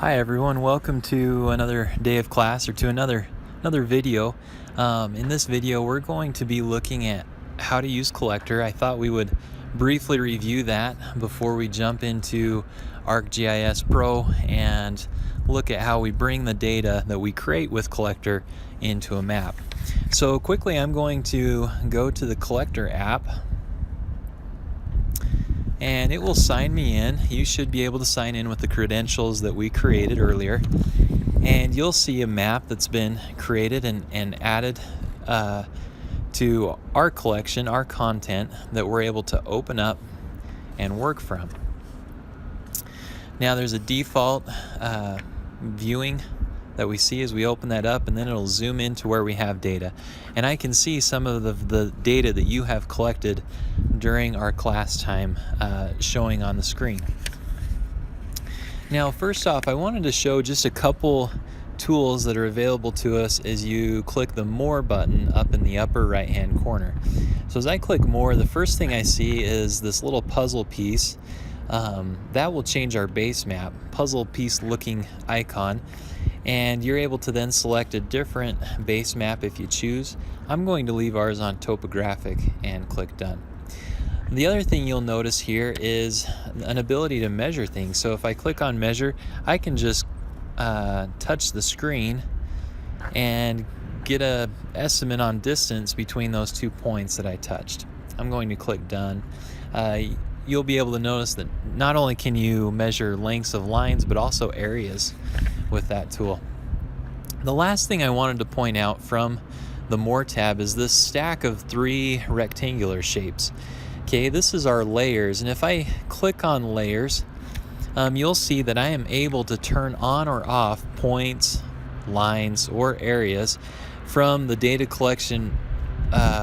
Hi everyone, welcome to another day of class or to another video. In this video we're going to be looking at how to use Collector. I thought we would briefly review that before we jump into ArcGIS Pro and look at how we bring the data that we create with Collector into a map. So quickly I'm going to go to the Collector app and it will sign me in. You should be able to sign in with the credentials that we created earlier, and you'll see a map that's been created and added to our collection, our content that we're able to open up and work from. Now there's a default viewing that we see as we open that up, and then it'll zoom into where we have data, and I can see some of the data that you have collected during our class time showing on the screen. Now first off, I wanted to show just a couple tools that are available to us as you click the More button up in the upper right hand corner. So as I click More, the first thing I see is this little puzzle piece. That will change our base map, puzzle piece looking icon, and you're able to then select a different base map if you choose. I'm going to leave ours on topographic and click Done. The other thing you'll notice here is an ability to measure things. So if I click on Measure, I can just touch the screen and get an estimate on distance between those 2 points that I touched. I'm going to click Done. You'll be able to notice that not only can you measure lengths of lines, but also areas with that tool. The last thing I wanted to point out from the More tab is this stack of 3 rectangular shapes. Okay, this is our layers, and if I click on layers, you'll see that I am able to turn on or off points, lines, or areas from the data collection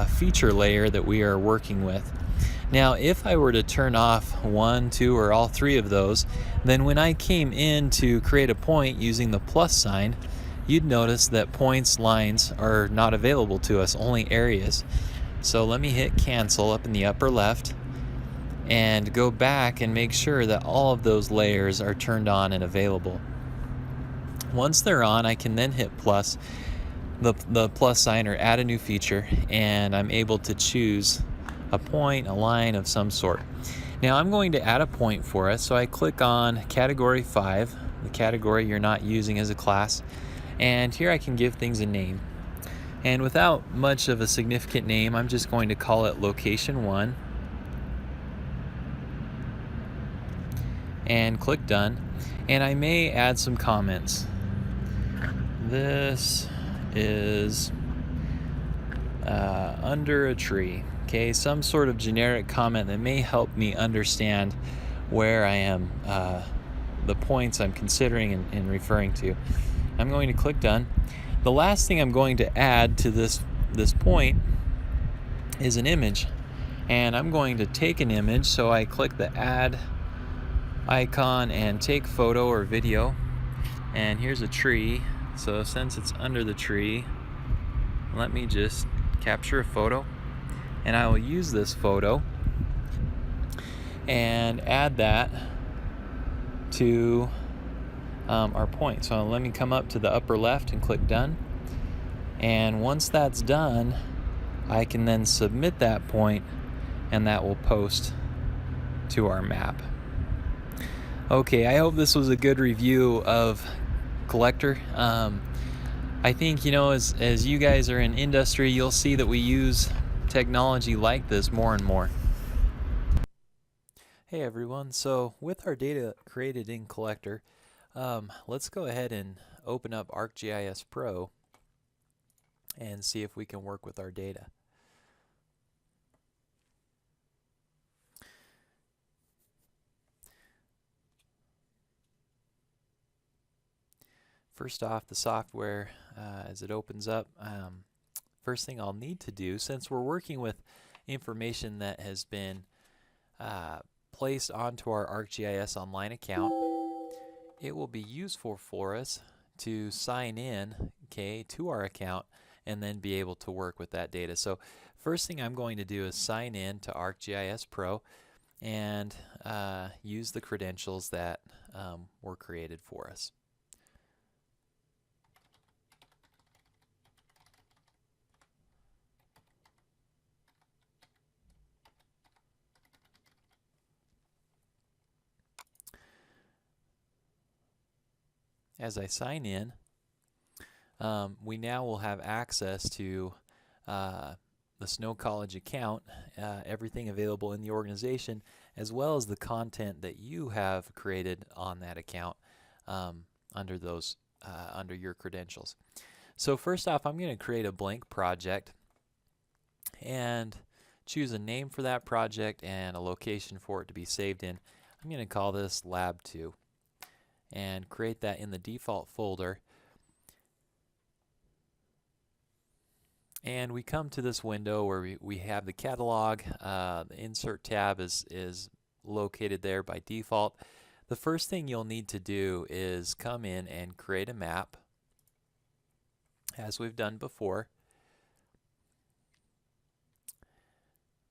feature layer that we are working with. Now, if I were to turn off 1, 2, or all 3 of those, then when I came in to create a point using the plus sign, you'd notice that points, lines are not available to us, only areas. So let me hit cancel up in the upper left and go back and make sure that all of those layers are turned on and available. Once they're on, I can then hit plus, the plus sign, or add a new feature, and I'm able to choose a point, a line of some sort. Now I'm going to add a point for us, so I click on category 5, the category you're not using as a class, and here I can give things a name. And without much of a significant name, I'm just going to call it location 1 and click Done. And I may add some comments. This is under a tree. Okay, some sort of generic comment that may help me understand where I am, the points I'm considering and referring to. I'm going to click Done. The last thing I'm going to add to this point is an image, and I'm going to take an image, so I click the Add icon and take photo or video, and here's a tree. So since it's under the tree, let me just capture a photo, and I will use this photo and add that to our point. So let me come up to the upper left and click Done, and once that's done, I can then submit that point, and that will post to our map. Okay, I hope this was a good review of Collector. I think, as you guys are in industry, you'll see that we use technology like this more and more. Hey everyone, so with our data created in Collector, let's go ahead and open up ArcGIS Pro and see if we can work with our data. First off, the software, as it opens up, first thing I'll need to do, since we're working with information that has been placed onto our ArcGIS Online account, it will be useful for us to sign in, to our account and then be able to work with that data. So first thing I'm going to do is sign in to ArcGIS Pro and use the credentials that were created for us. as I sign in, we now will have access to the Snow College account, everything available in the organization, as well as the content that you have created on that account under your credentials. So first off, I'm going to create a blank project and choose a name for that project and a location for it to be saved in. I'm going to call this Lab 2 and create that in the default folder. And we come to this window where we have the catalog. The insert tab is located there by default. The first thing you'll need to do is come in and create a map, as we've done before.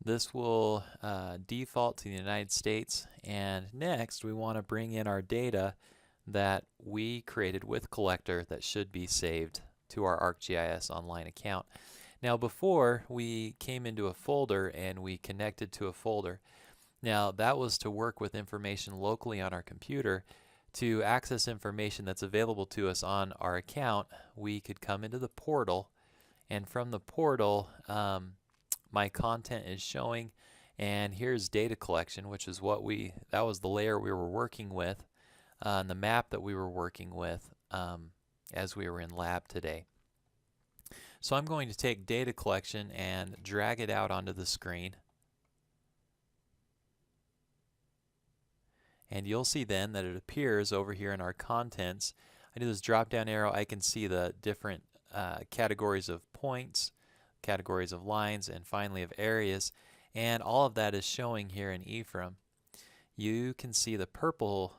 This will default to the United States, and next we want to bring in our data that we created with Collector that should be saved to our ArcGIS Online account. Now before, we came into a folder and we connected to a folder. Now that was to work with information locally on our computer. To access information that's available to us on our account, we could come into the portal, and from the portal my content is showing, and here's data collection, which is that was the layer we were working with, and the map that we were working with as we were in lab today. So I'm going to take data collection and drag it out onto the screen. And you'll see then that it appears over here in our contents. I do this drop down arrow, I can see the different categories of points, categories of lines, and finally of areas. And all of that is showing here in Ephraim. You can see the purple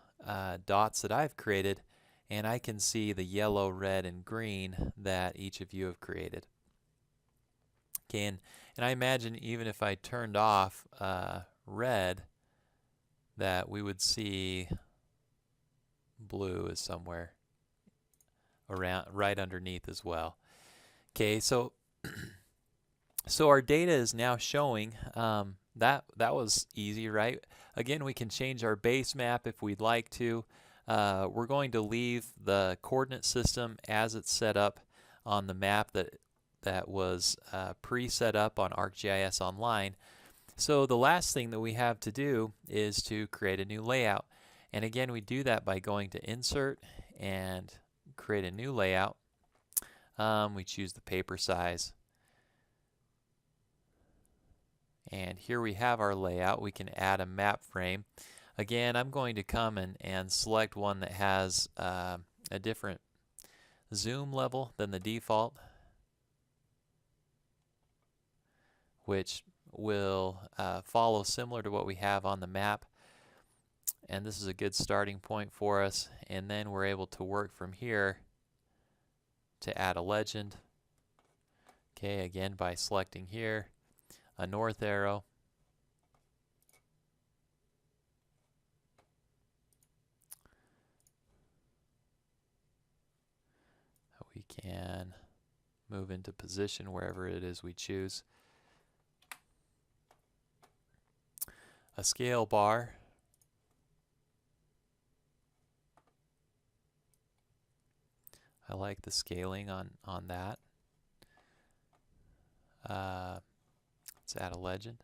dots that I've created, and I can see the yellow, red, and green that each of you have created. Okay, and I imagine even if I turned off red, that we would see blue is somewhere around right underneath as well. Okay, so so our data is now showing. That was easy, right? Again, we can change our base map if we'd like to. We're going to leave the coordinate system as it's set up on the map that was pre-set up on ArcGIS Online. So the last thing that we have to do is to create a new layout. And again, we do that by going to Insert and create a new layout. We choose the paper size. And here we have our layout. We can add a map frame. Again, I'm going to come and select one that has a different zoom level than the default, which will follow similar to what we have on the map. And this is a good starting point for us. And then we're able to work from here to add a legend. Okay, again by selecting here a north arrow. We can move into position wherever it is we choose. A scale bar. I like the scaling on that. Let's add a legend.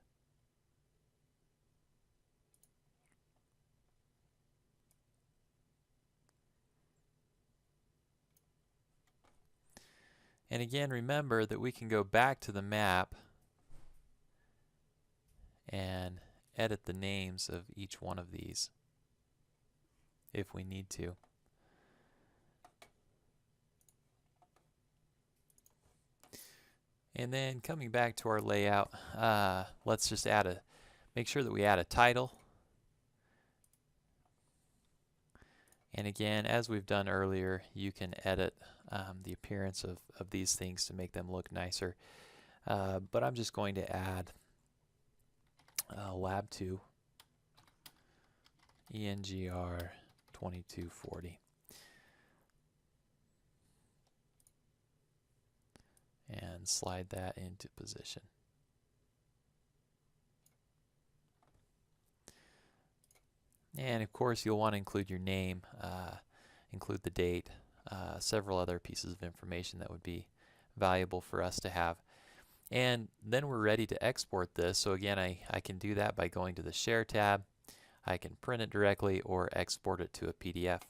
And again, remember that we can go back to the map and edit the names of each one of these if we need to. And then coming back to our layout, let's just make sure that we add a title. And again, as we've done earlier, you can edit the appearance of these things to make them look nicer. But I'm just going to add Lab 2 ENGR 2240. And slide that into position. And of course you'll want to include your name, include the date, several other pieces of information that would be valuable for us to have. And then we're ready to export this. So again, I can do that by going to the Share tab. I can print it directly or export it to a PDF.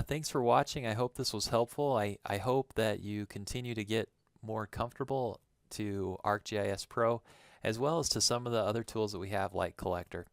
Thanks for watching. I hope this was helpful. I hope that you continue to get more comfortable to ArcGIS Pro, as well as to some of the other tools that we have like Collector.